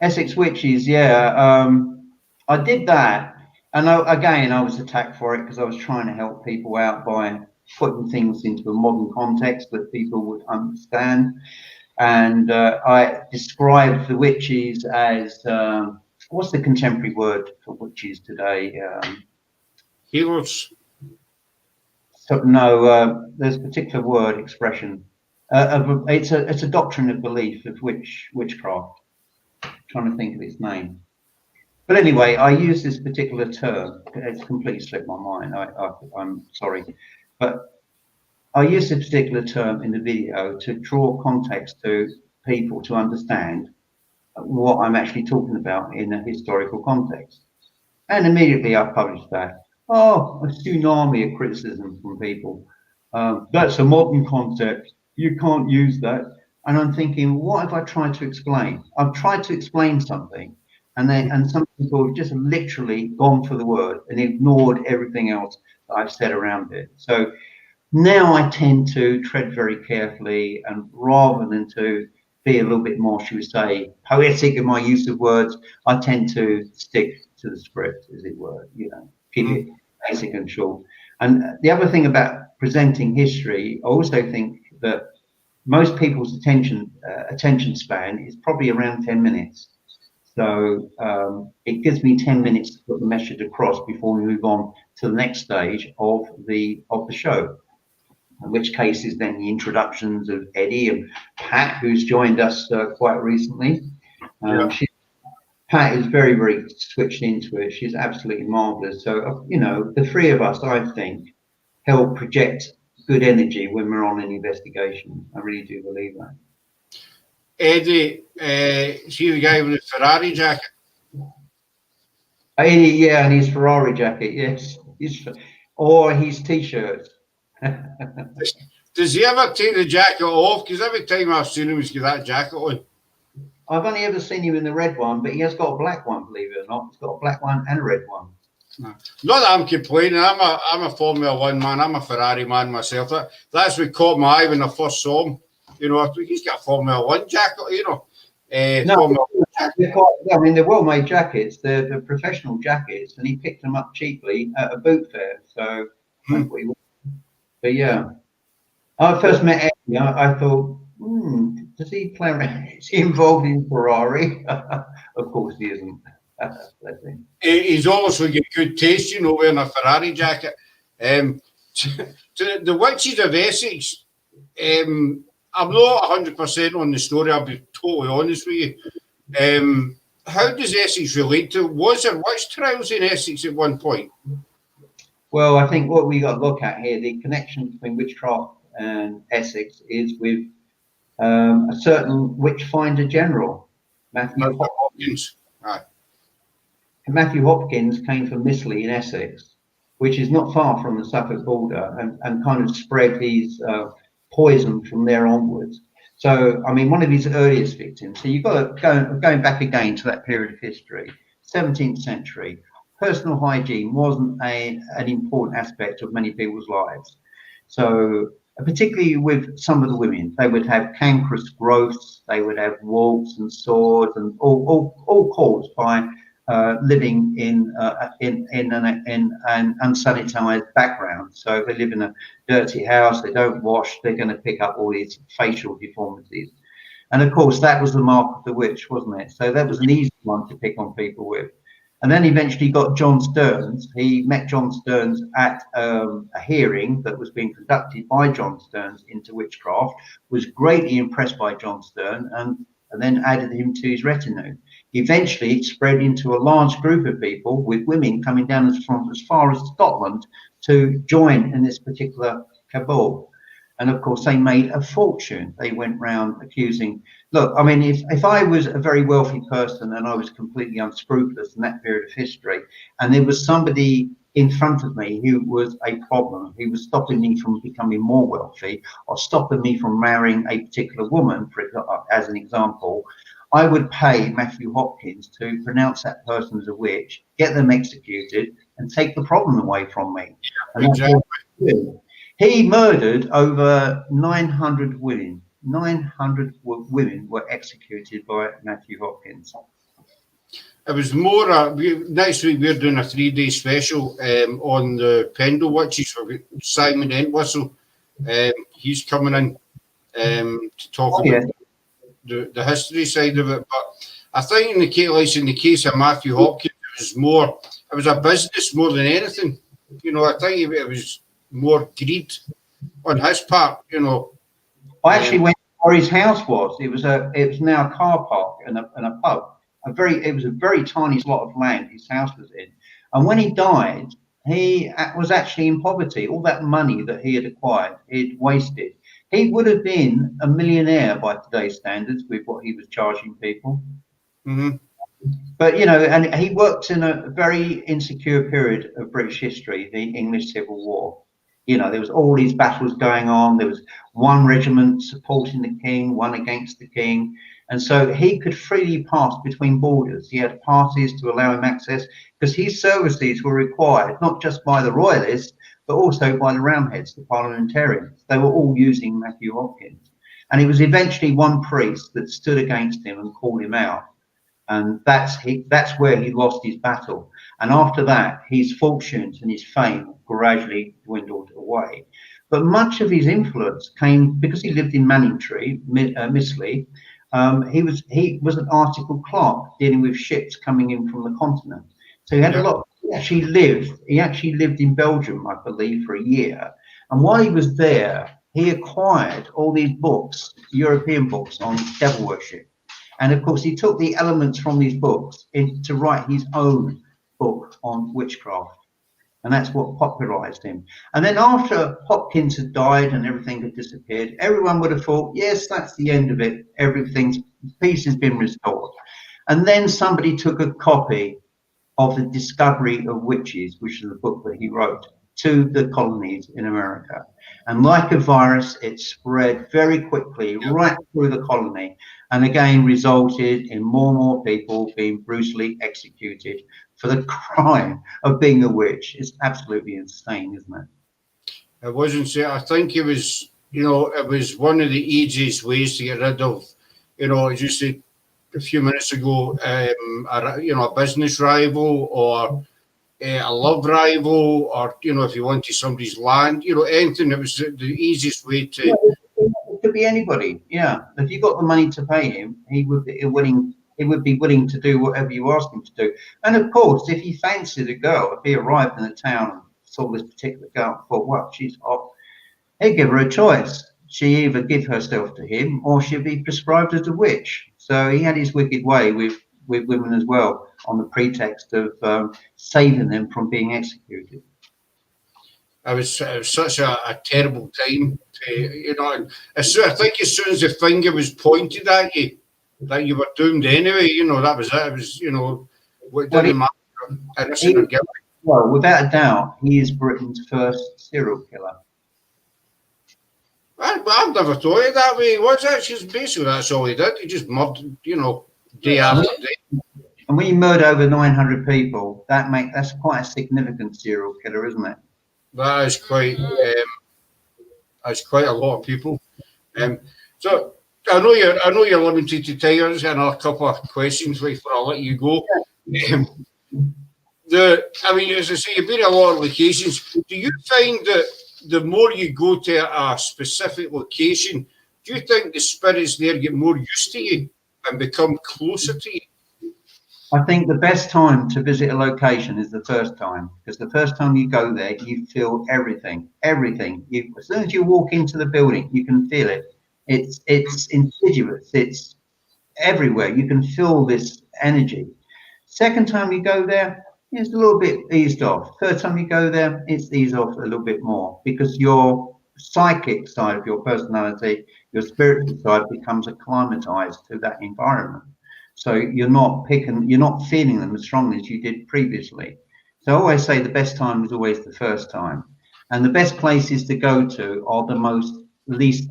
Essex Witches, yeah. I did that, and I was attacked for it because I was trying to help people out by putting things into a modern context that people would understand. And I described the witches as what's the contemporary word for witches today? Healers. So, no, there's a particular word expression. It's a doctrine of belief of witchcraft. I'm trying to think of its name. But anyway, I use this particular term. It's completely slipped my mind. I'm sorry, but I use this particular term in the video to draw context to people to understand what I'm actually talking about in a historical context. And immediately I published that. Oh, a tsunami of criticism from people. That's a modern concept. You can't use that. And I'm thinking, what have I tried to explain? I've tried to explain something, and some people have just literally gone for the word and ignored everything else that I've said around it. So now I tend to tread very carefully, and rather than to be a little bit more, should we say, poetic in my use of words, I tend to stick to the script, as it were, you know, keep it basic and short. And the other thing about presenting history, I also think that most people's attention span is probably around 10 minutes. So it gives me 10 minutes to put the message across before we move on to the next stage of the show. In which case is then the introductions of Eddie and Pat, who's joined us quite recently. Pat is very, very switched into it. She's absolutely marvelous. So, you know, the three of us, I think, help project good energy when we're on an investigation. I really do believe that. Eddie, see the guy with the Ferrari jacket? Eddie, yeah, and his Ferrari jacket, yes. Or his T-shirts. Does he ever take the jacket off? Because every time I've seen him, he's got that jacket on. I've only ever seen him in the red one, but he has got a black one, believe it or not. He's got a black one and a red one. Not that I'm complaining. I'm a Formula One man. I'm a Ferrari man myself. That's what caught my eye when I first saw him. You know, he's got a Formula One jacket. You know, no, I mean they're well-made jackets. They're professional jackets, and he picked them up cheaply at a boot fair. So, but yeah, I first met Eddie. I thought, does he play around? Is he involved in Ferrari? Of course he isn't. He's obviously got good taste, you know, wearing a Ferrari jacket. To the Witches of Essex, I'm not 100% on the story, I'll be totally honest with you. How does Essex relate to, was there witch trials in Essex at one point? Well, I think what we got to look at here, the connection between witchcraft and Essex is with a certain witch-finder general, Matthew Hopkins. Right. Matthew Hopkins came from Missley in Essex, which is not far from the Suffolk border, and kind of spread his poison from there onwards. So, I mean, one of his earliest victims. So you've got to going back again to that period of history. 17th century, personal hygiene wasn't an important aspect of many people's lives. So particularly with some of the women, they would have cankerous growths, they would have warts and sores, and all caused by living in an unsanitized background. So if they live in a dirty house, they don't wash, they're going to pick up all these facial deformities. And of course, that was the mark of the witch, wasn't it? So that was an easy one to pick on people with. And then eventually got John Stearns. He met John Stearns at a hearing that was being conducted by John Stearns into witchcraft, was greatly impressed by John Stearns, and then added him to his retinue. Eventually, it spread into a large group of people, with women coming down from as far as Scotland to join in this particular cabal. And of course, they made a fortune. They went round accusing. Look, I mean, if I was a very wealthy person and I was completely unscrupulous in that period of history, and there was somebody in front of me who was a problem, who was stopping me from becoming more wealthy or stopping me from marrying a particular woman, as an example, I would pay Matthew Hopkins to pronounce that person as a witch, get them executed, and take the problem away from me. And Exactly. he murdered over 900 women. 900 women were executed by Matthew Hopkins. It was more. Next week we're doing a 3-day special on the Pendle witches with Simon Entwistle. He's coming in to talk about the history side of it. But I think in the case of Matthew Hopkins, it was a business more than anything. You know, I think it was more greed on his part. You know, I actually went where his house was. It was now a car park and a pub. It was a very tiny slot of land his house was in. And when he died, he was actually in poverty. All that money that he had acquired, he'd wasted. He would have been a millionaire by today's standards with what he was charging people. Mm-hmm. But, you know, and he worked in a very insecure period of British history, the English Civil War. You know, there was all these battles going on. There was one regiment supporting the king, one against the king. And so he could freely pass between borders. He had parties to allow him access because his services were required, not just by the royalists, but also by the Roundheads, the parliamentarians. They were all using Matthew Hopkins. And it was eventually one priest that stood against him and called him out. And that's where he lost his battle. And after that, his fortunes and his fame gradually dwindled away. But much of his influence came because he lived in Manningtree, Missley. He was an article clerk dealing with ships coming in from the continent. So he had a lot. He actually lived in Belgium, I believe, for a year. And while he was there, he acquired all these books, European books on devil worship. And of course, he took the elements from these books to write his own book on witchcraft. And that's what popularized him. And then after Hopkins had died and everything had disappeared, everyone would have thought, yes, that's the end of it. Peace has been restored. And then somebody took a copy of The Discovery of Witches, which is the book that he wrote, to the colonies in America. And like a virus, it spread very quickly right through the colony, and again resulted in more and more people being brutally executed for the crime of being a witch. It's absolutely insane, isn't it? it wasn't. I think it was. You know, it was one of the easiest ways to get rid of. You know, as you said a few minutes ago, a business rival or a love rival, or you know, if you wanted somebody's land, you know, anything. It was the easiest way to. It could be anybody. Yeah, if you got the money to pay him, he would be willing. He would be willing to do whatever you asked him to do. And of course, if he fancied a girl, if he arrived in a town and saw this particular girl and thought, well, she's hot, he'd give her a choice. She either give herself to him or she'd be prescribed as a witch. So he had his wicked way with women as well, on the pretext of saving them from being executed. It was such a terrible time. You know, and I think as soon as the finger was pointed at you, that you were doomed anyway. You know, that was it. It was, you know, what didn't matter, innocent or guilty. Well, without a doubt, he is Britain's first serial killer. I've never thought it that way. What's that? Basically, that's all he did. He just murdered, you know, day after day. And when you murder over 900 people, that's quite a significant serial killer, isn't it? That is quite a lot of people. So I know you're limited to time. I just got another couple of questions before I let you go. I mean, as I say, you've been in a lot of locations. Do you find that the more you go to a specific location, do you think the spirits there get more used to you and become closer to you? I think the best time to visit a location is the first time, because the first time you go there, you feel everything. As soon as you walk into the building, you can feel it. It's insidious. It's everywhere. You can feel this energy. Second time you go there, it's a little bit eased off. Third time you go there, it's eased off a little bit more, because your psychic side of your personality, your spiritual side becomes acclimatized to that environment. So you're not feeling them as strongly as you did previously. So I always say the best time is always the first time. And the best places to go to are the least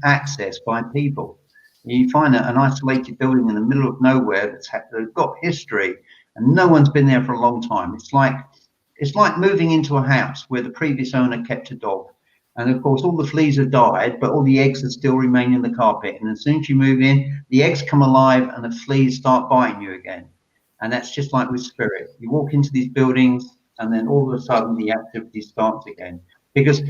accessed by people. You find an isolated building in the middle of nowhere that's got history and no one's been there for a long time. It's like moving into a house where the previous owner kept a dog. And of course, all the fleas have died, but all the eggs are still remain in the carpet. And as soon as you move in, the eggs come alive and the fleas start biting you again. And that's just like with spirit. You walk into these buildings and then all of a sudden the activity starts again. Because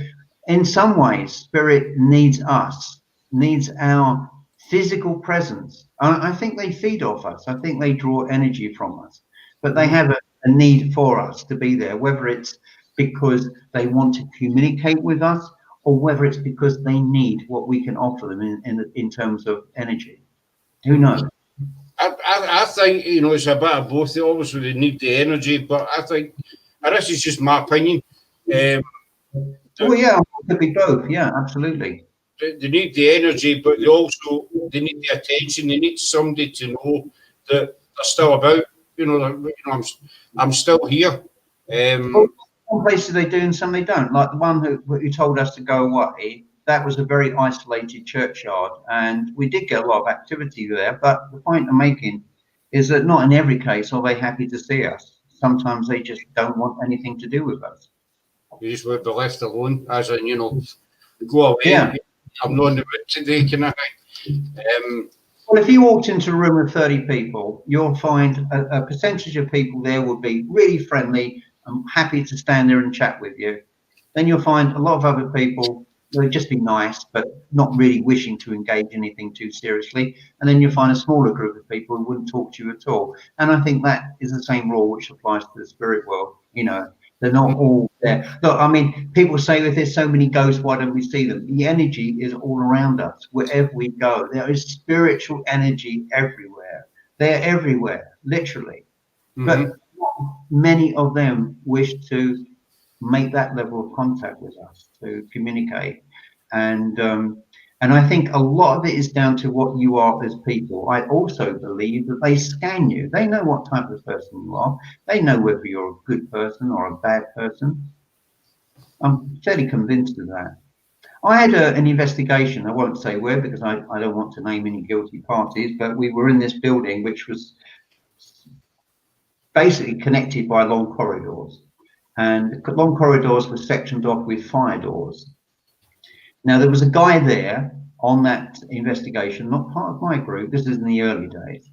in some ways, spirit needs us, needs our physical presence. I think they feed off us. I think they draw energy from us. But they have a need for us to be there, whether it's because they want to communicate with us, or whether it's because they need what we can offer them in terms of energy. Who knows? I think, you know, it's a bit of both. They obviously need the energy, but I think, and this is just my opinion. Yeah, it could be both. Yeah, absolutely. They need the energy, but they need the attention. They need somebody to know that they're still about. I'm still here. Some places they do and some they don't. Like the one who told us to go away, that was a very isolated churchyard, and we did get a lot of activity there. But the point I'm making is that not in every case are they happy to see us. Sometimes they just don't want anything to do with us. You just want to be left alone, as in, go away. Yeah. I'm not in the mood today, can I? Well, if you walked into a room of 30 people, you'll find a percentage of people there would be really friendly and happy to stand there and chat with you. Then you'll find a lot of other people who would just be nice, but not really wishing to engage anything too seriously. And then you'll find a smaller group of people who wouldn't talk to you at all. And I think that is the same rule which applies to the spirit world. They're not all there. Look, I mean, people say if there's so many ghosts, why don't we see them? The energy is all around us, wherever we go. There is spiritual energy everywhere. They're everywhere, literally. Mm-hmm. But many of them wish to make that level of contact with us, to communicate. And I think a lot of it is down to what you are as people. I also believe that they scan you. They know what type of person you are. They know whether you're a good person or a bad person. I'm fairly convinced of that. I had an investigation. I won't say where because I don't want to name any guilty parties, but we were in this building which was basically connected by long corridors. And long corridors were sectioned off with fire doors. Now, there was a guy there on that investigation, not part of my group. This is in the early days.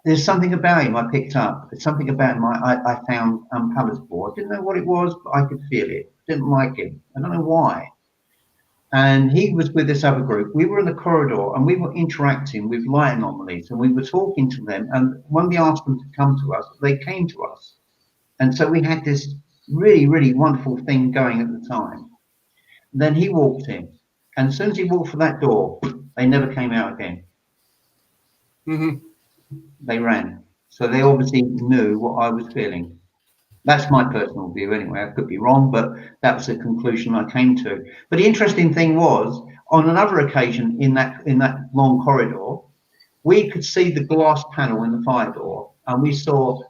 There's something about him I picked up. There's something about him I found unpalatable. I didn't know what it was, but I could feel it. Didn't like him. I don't know why. And he was with this other group. We were in the corridor and we were interacting with light anomalies and we were talking to them. And when we asked them to come to us, they came to us. And so we had this really, really wonderful thing going at the time. Then he walked in, and as soon as he walked through that door, they never came out again. Mm-hmm. They ran. So they obviously knew what I was feeling. That's my personal view anyway. I could be wrong, but that was the conclusion I came to. But the interesting thing was, on another occasion in that long corridor, we could see the glass panel in the fire door, and we saw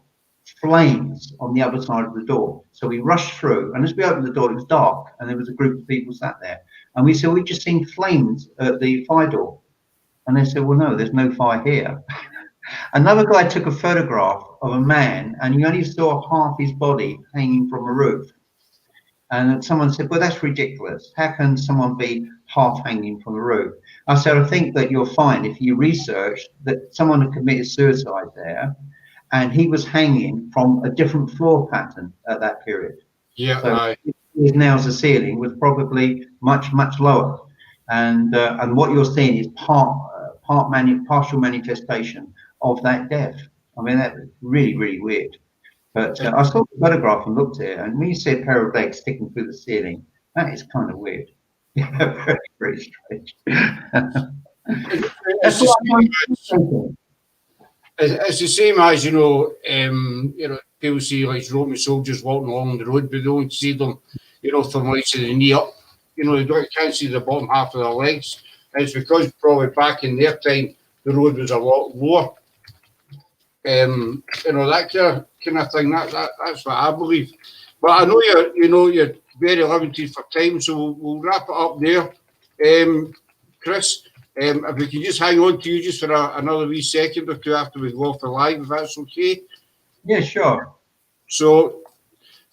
flames on the other side of the door. So we rushed through, and as we opened the door, it was dark, and there was a group of people sat there. And we said, "We just seen flames at the fire door." And they said, "Well, no, there's no fire here." Another guy took a photograph of a man and you only saw half his body hanging from a roof. And someone said, well, that's ridiculous. How can someone be half hanging from the roof? I said, I think that you'll find if you research that someone had committed suicide there and he was hanging from a different floor pattern at that period. Yeah, So his nails the ceiling was probably much, much lower. And what you're seeing is partial manifestation of that death. I mean, that was really, really weird. But I saw the photograph and looked at it, and when you see a pair of legs sticking through the ceiling, that is kind of weird. Very, very strange. it's the same as people see like Roman soldiers walking along the road, but they don't see them, from like the knee up. They can't see the bottom half of their legs. And it's because probably back in their time the road was a lot lower. That kind of thing. That's what I believe. But I know you're very limited for time, so we'll wrap it up there. Chris, if we can just hang on to you just for another wee second or two after we go off the live, if that's okay. Yeah, sure. So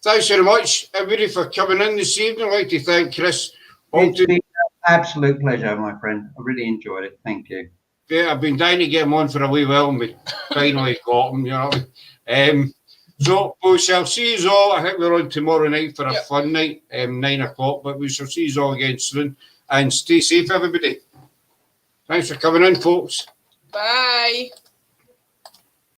thanks very much, everybody, for coming in this evening. I'd like to thank Chris Halton. It's been an absolute pleasure, my friend. I really enjoyed it. Thank you. Yeah, I've been dying to get him on for a wee while, and we finally got him, So we shall see you all. I think we're on tomorrow night for a fun night, 9 o'clock, but we shall see you all again soon. And stay safe, everybody. Thanks for coming in, folks. Bye.